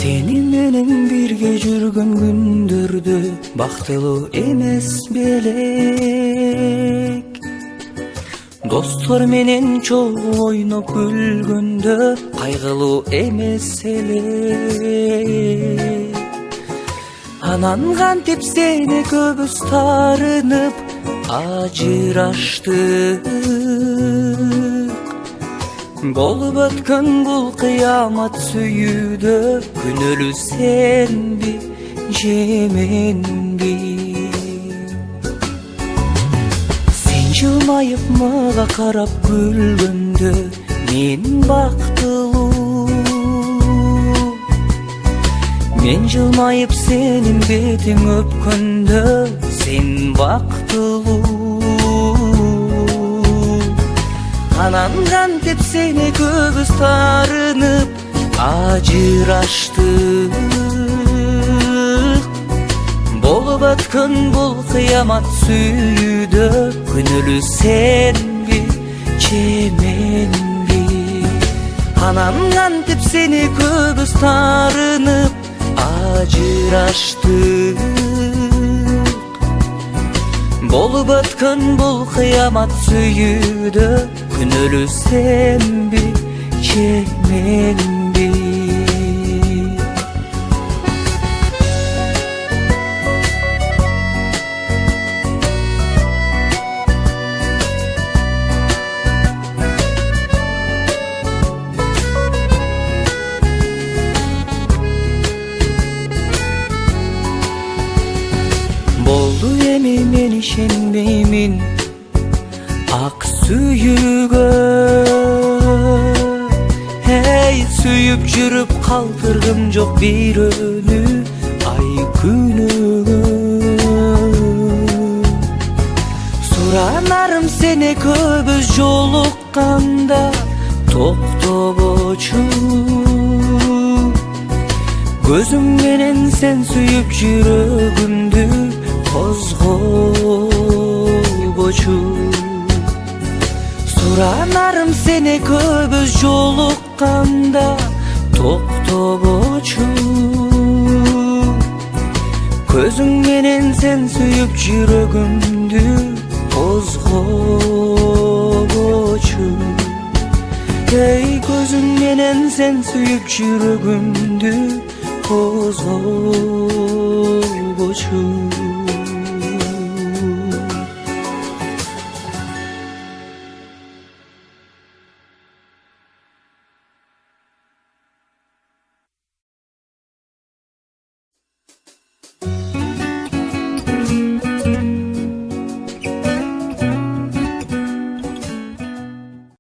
Seni menен birge жүргөн күндөрдө бактылуу эмес белек. Достор менен чогуу ойноп күлгөндө кайгылуу эмес элек. Анан кантип сени көбүз таарынып ажыраштык. Болуп өткөн бул кыямат сүйүүдө күнөөлүү сенби же менби? Сен жылмайып мага карап күлгөндө мен бактылуу. Мен жылмайып сенин бетиң өпкөндө сен бактылуу. Анан кантип сени көбүз таарынып ажыраштык. Болуп өткөн бул кыямат сүйүүдө күнөөлүү сенби же менби? Анан кантип сени көбүз таарынып ажыраштык. Болуп өткөн бул кыямат сүйүүдө күнөөлүү сенби же менби? Болду эми мен ишенбеймин ак сүйүүгө. Эй, сүйүп жүрүп калтыргым жок бирөөнү ай күнүгө. Суранарым сени көбүз жолукканда токтобочу. Көзүм менен сен сүйүп жүрөгүмдү козгобочу. Суранарым сени көбүз жолукканда токтобочу. Көзүң менен сен сүйүп жүрөгүмдү козгобочу. Эй, көзүң менен сен сүйүп жүрөгүмдү козгобочу.